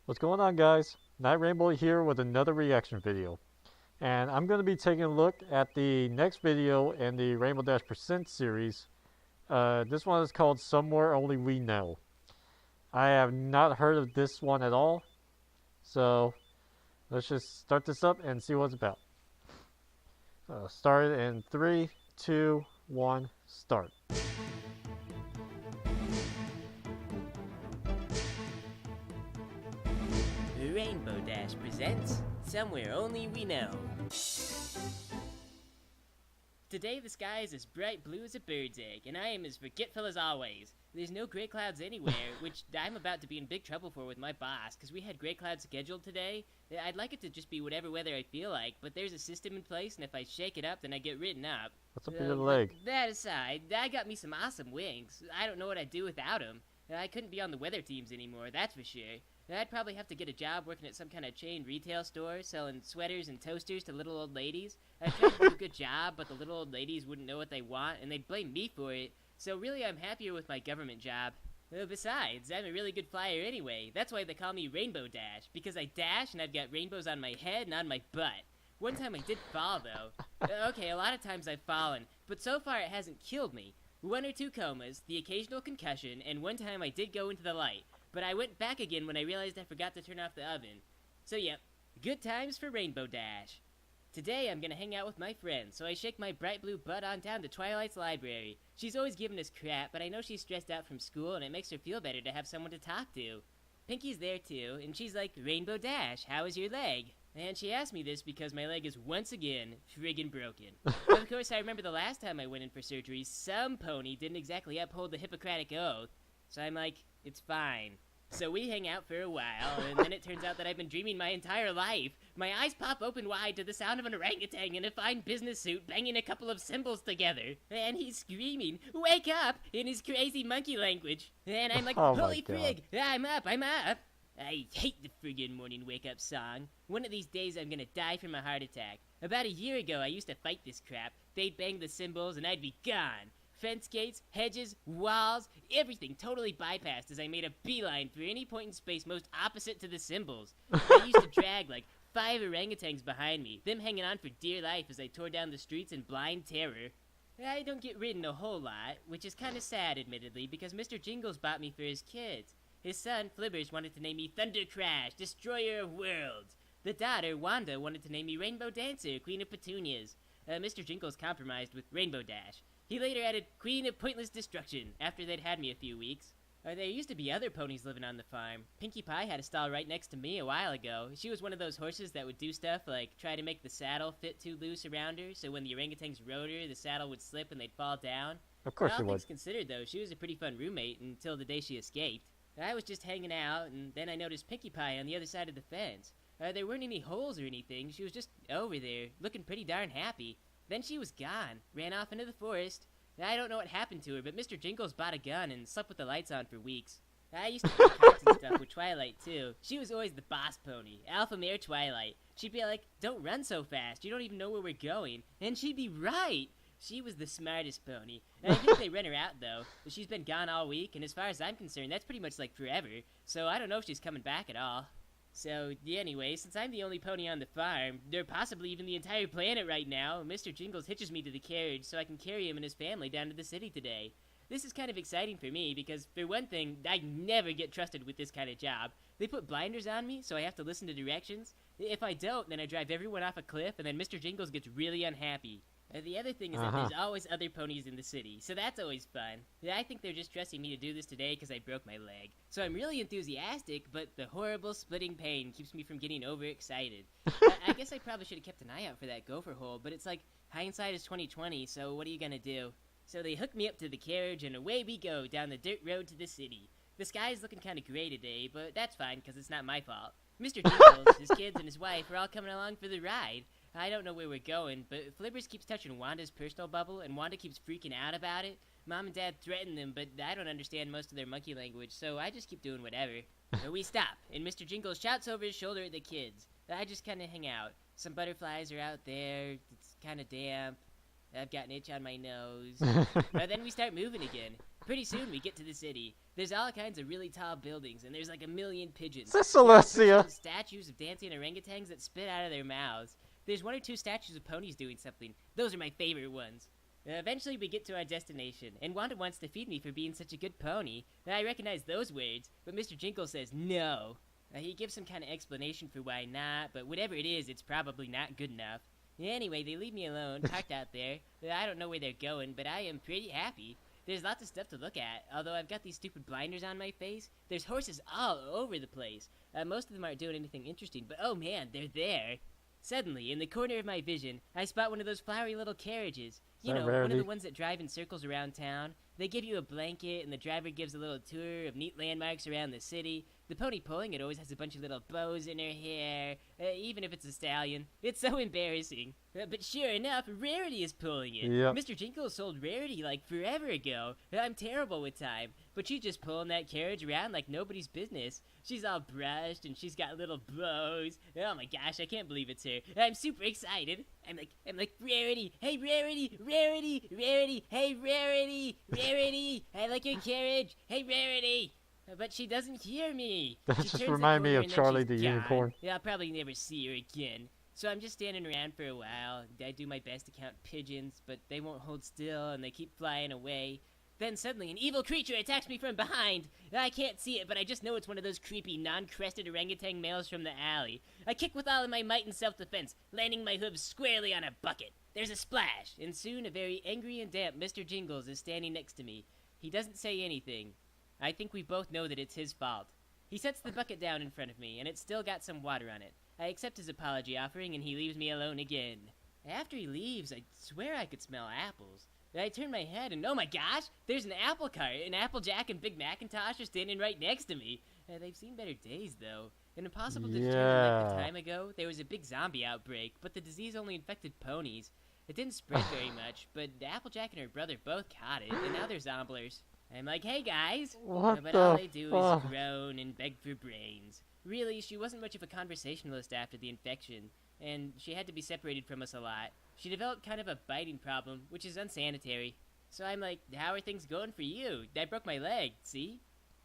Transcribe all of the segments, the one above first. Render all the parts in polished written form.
What's going on, guys? Night Rainbow here with another reaction video. And I'm going to be taking a look at the next video in the Rainbow Dash Percent series. This one is called Somewhere Only We Know. I have not heard of this one at all. So let's just start this up and see what it's about. Start in 3, 2, 1, start. Rainbow Dash presents Somewhere Only We Know. Today the sky is as bright blue as a bird's egg, and I am as forgetful as always. There's no gray clouds anywhere, which I'm about to be in big trouble for with my boss, because we had gray clouds scheduled today. I'd like it to just be whatever weather I feel like, but there's a system in place, and if I shake it up, then I get written up. What's up with your leg? That aside, I got me some awesome wings. I don't know what I'd do without them. I couldn't be on the weather teams anymore, that's for sure. I'd probably have to get a job working at some kind of chain retail store, selling sweaters and toasters to little old ladies. I'd try to do a good job, but the little old ladies wouldn't know what they want, and they'd blame me for it. So really, I'm happier with my government job. Besides, I'm a really good flyer anyway. That's why they call me Rainbow Dash, because I dash and I've got rainbows on my head and on my butt. One time I did fall, though. Okay, a lot of times I've fallen, but so far it hasn't killed me. 1 or 2 comas, the occasional concussion, and one time I did go into the light. But I went back again when I realized I forgot to turn off the oven. So yep, good times for Rainbow Dash. Today I'm gonna hang out with my friends, so I shake my bright blue butt on down to Twilight's library. She's always giving us crap, but I know she's stressed out from school and it makes her feel better to have someone to talk to. Pinky's there too, and she's like, Rainbow Dash, how is your leg? And she asked me this because my leg is once again friggin' broken. Of course, I remember the last time I went in for surgery, some pony didn't exactly uphold the Hippocratic Oath. So I'm like, it's fine. So we hang out for a while, and then it turns out that I've been dreaming my entire life. My eyes pop open wide to the sound of an orangutan in a fine business suit banging a couple of cymbals together. And he's screaming, wake up, in his crazy monkey language. And I'm like, holy frig, I'm up. I hate the friggin' morning wake-up song. One of these days I'm gonna die from a heart attack. About a year ago I used to fight this crap. They'd bang the cymbals and I'd be gone. Fence gates, hedges, walls, everything totally bypassed as I made a beeline for any point in space most opposite to the cymbals. I used to drag like 5 orangutans behind me, them hanging on for dear life as I tore down the streets in blind terror. I don't get ridden a whole lot, which is kinda sad admittedly, because Mr. Jingles bought me for his kids. His son, Flibbers, wanted to name me Thunder Crash, Destroyer of Worlds. The daughter, Wanda, wanted to name me Rainbow Dancer, Queen of Petunias. Mr. Jingles compromised with Rainbow Dash. He later added Queen of Pointless Destruction, after they'd had me a few weeks. There used to be other ponies living on the farm. Pinkie Pie had a stall right next to me a while ago. She was one of those horses that would do stuff like try to make the saddle fit too loose around her, so when the orangutans rode her, the saddle would slip and they'd fall down. Of course she would. All things considered, though, she was a pretty fun roommate until the day she escaped. I was just hanging out, and then I noticed Pinkie Pie on the other side of the fence. There weren't any holes or anything. She was just over there, looking pretty darn happy. Then she was gone, ran off into the forest. I don't know what happened to her, but Mr. Jingles bought a gun and slept with the lights on for weeks. I used to play cards and stuff with Twilight, too. She was always the boss pony, Alpha Mare Twilight. She'd be like, don't run so fast, you don't even know where we're going. And she'd be right! She was the smartest pony. And I think they rent her out, though. She's been gone all week, and as far as I'm concerned, that's pretty much like forever. So I don't know if she's coming back at all. So, yeah, anyway, since I'm the only pony on the farm, or possibly even the entire planet right now, Mr. Jingles hitches me to the carriage so I can carry him and his family down to the city today. This is kind of exciting for me because, for one thing, I never get trusted with this kind of job. They put blinders on me, so I have to listen to directions. If I don't, then I drive everyone off a cliff, and then Mr. Jingles gets really unhappy. The other thing is that there's always other ponies in the city, so that's always fun. I think they're just trusting me to do this today because I broke my leg. So I'm really enthusiastic, but the horrible splitting pain keeps me from getting overexcited. I guess I probably should have kept an eye out for that gopher hole, but it's like, hindsight is 20/20, so what are you gonna do? So they hook me up to the carriage, and away we go down the dirt road to the city. The sky's looking kinda gray today, but that's fine because it's not my fault. Mr. Jingles, his kids, and his wife are all coming along for the ride. I don't know where we're going, but Flibbers keeps touching Wanda's personal bubble, and Wanda keeps freaking out about it. Mom and Dad threaten them, but I don't understand most of their monkey language, so I just keep doing whatever. So we stop, and Mr. Jingles shouts over his shoulder at the kids. I just kind of hang out. Some butterflies are out there. It's kind of damp. I've got an itch on my nose. But then we start moving again. Pretty soon we get to the city. There's all kinds of really tall buildings, and there's like a million pigeons. Is this There are Celestia? statues of dancing orangutans that spit out of their mouths. There's 1 or 2 statues of ponies doing something. Those are my favorite ones. Eventually we get to our destination, and Wanda wants to feed me for being such a good pony. I recognize those words, but Mr. Jinkle says no. He gives some kind of explanation for why not, but whatever it is, it's probably not good enough. Anyway, they leave me alone, parked out there. I don't know where they're going, but I am pretty happy. There's lots of stuff to look at, although I've got these stupid blinders on my face. There's horses all over the place. Most of them aren't doing anything interesting, but oh man, they're there. Suddenly, in the corner of my vision, I spot one of those flowery little carriages. You know, one of the ones that drive in circles around town. They give you a blanket, and the driver gives a little tour of neat landmarks around the city. The pony pulling it always has a bunch of little bows in her hair, even if it's a stallion. It's so embarrassing. But sure enough, Rarity is pulling it. Yep. Mr. Jinkle sold Rarity like forever ago. I'm terrible with time, but she's just pulling that carriage around like nobody's business. She's all brushed, and she's got little bows. Oh my gosh, I can't believe it's her. I'm super excited. I'm like, Rarity, hey Rarity, Rarity, Rarity, hey Rarity, Rarity, I like your carriage, hey Rarity. But she doesn't hear me. That She just turns reminded me corner of and then Charlie she's the gone. Unicorn. Yeah, I'll probably never see her again. So I'm just standing around for a while. I do my best to count pigeons, but they won't hold still and they keep flying away. Then suddenly an evil creature attacks me from behind. I can't see it, but I just know it's one of those creepy, non-crested orangutan males from the alley. I kick with all of my might in self-defense, landing my hooves squarely on a bucket. There's a splash, and soon a very angry and damp Mr. Jingles is standing next to me. He doesn't say anything. I think we both know that it's his fault. He sets the bucket down in front of me, and it's still got some water on it. I accept his apology offering, and he leaves me alone again. After he leaves, I swear I could smell apples. I turn my head, and oh my gosh, there's an apple cart, and Applejack and Big Macintosh are standing right next to me. They've seen better days, though. And impossible to determine length of time ago, there was a big zombie outbreak, but the disease only infected ponies. It didn't spread very much, but Applejack and her brother both caught it, and now they're zomblers. I'm like, hey guys! What But the all they do fuck? is groan and beg for brains. Really, she wasn't much of a conversationalist after the infection, and she had to be separated from us a lot. She developed kind of a biting problem, which is unsanitary. So I'm like, how are things going for you? I broke my leg, see?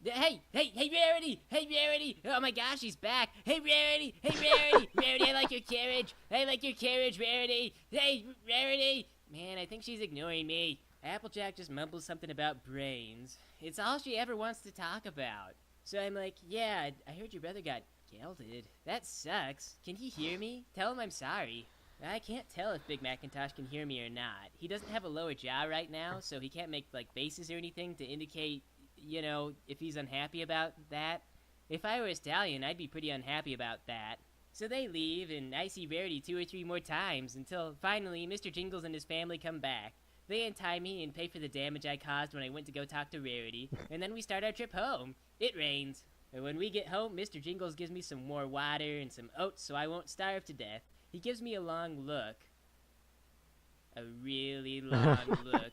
Hey, Rarity! Hey, Rarity! Oh my gosh, he's back! Hey, Rarity! Hey, Rarity! Rarity, I like your carriage! I like your carriage, Rarity! Hey, Rarity! Man, I think she's ignoring me. Applejack just mumbles something about brains. It's all she ever wants to talk about. So I'm like, yeah, I heard your brother got gelded. That sucks. Can he hear me? Tell him I'm sorry. I can't tell if Big Macintosh can hear me or not. He doesn't have a lower jaw right now, so he can't make, like, faces or anything to indicate, you know, if he's unhappy about that. If I were a stallion, I'd be pretty unhappy about that. So they leave, and I see Rarity 2 or 3 more times, until finally Mr. Jingles and his family come back. They untie me and pay for the damage I caused when I went to go talk to Rarity, and then we start our trip home. It rains. And when we get home, Mr. Jingles gives me some more water and some oats so I won't starve to death. He gives me a long look. A really long look.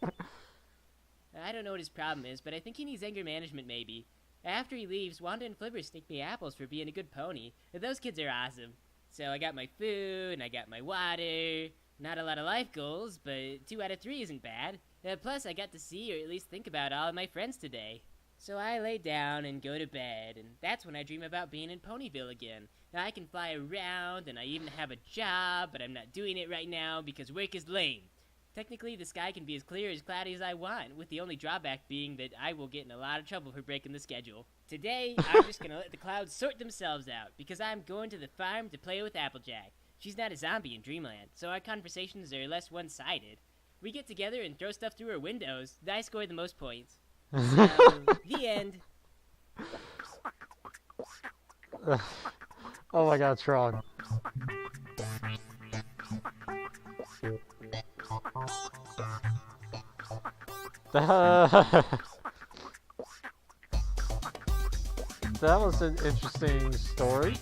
I don't know what his problem is, but I think he needs anger management maybe. After he leaves, Wanda and Flivver sneak me apples for being a good pony. Those kids are awesome. So I got my food, and I got my water. Not a lot of life goals, but 2 out of 3 isn't bad. Plus, I got to see or at least think about all of my friends today. So I lay down and go to bed, and that's when I dream about being in Ponyville again. I can fly around, and I even have a job, but I'm not doing it right now because work is lame. Technically, the sky can be as clear as cloudy as I want, with the only drawback being that I will get in a lot of trouble for breaking the schedule. Today, I'm just gonna let the clouds sort themselves out, because I'm going to the farm to play with Applejack. She's not a zombie in Dreamland, so our conversations are less one-sided. We get together and throw stuff through her windows. I score the most points. So, the end. Oh my god, Tron. That was an interesting story.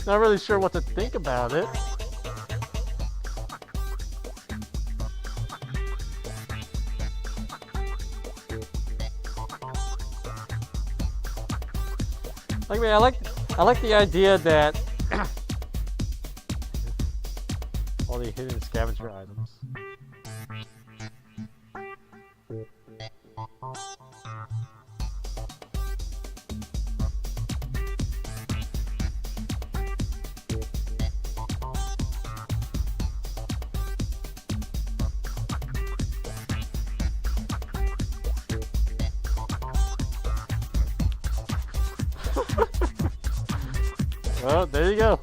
Not really sure what to think about it. I mean, I like the idea that all the hidden scavenger items. Well, there you go.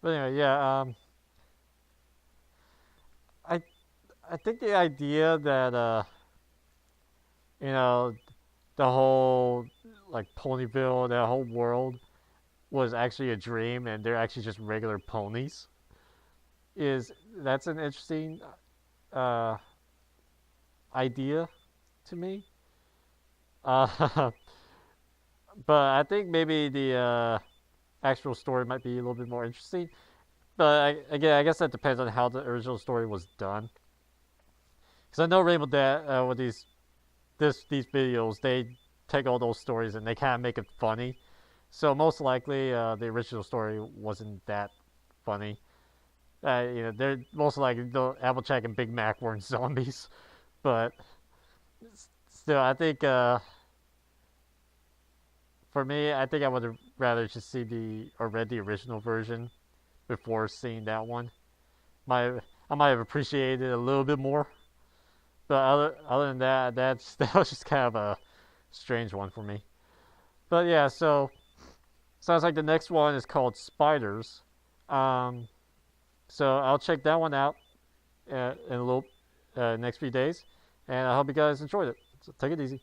But anyway, yeah. I I think the idea that you know, the whole like Ponyville, that whole world was actually a dream, and they're actually just regular ponies. Is That's an interesting uh, idea to me. Uh, but I think maybe the actual story might be a little bit more interesting. But again, I guess that depends on how the original story was done. Because I know Rainbow Dad with these videos, they take all those stories and they kind of make it funny. So most likely, the original story wasn't that funny. They're most likely the Applejack and Big Mac weren't zombies, but still, I think for me, I think I would have rather just see the or read the original version before seeing that one. My I might have appreciated it a little bit more, but other than that, that was just kind of a strange one for me. But yeah, so sounds like the next one is called Spiders. Um, so I'll check that one out in a little next few days, and I hope you guys enjoyed it. So take it easy.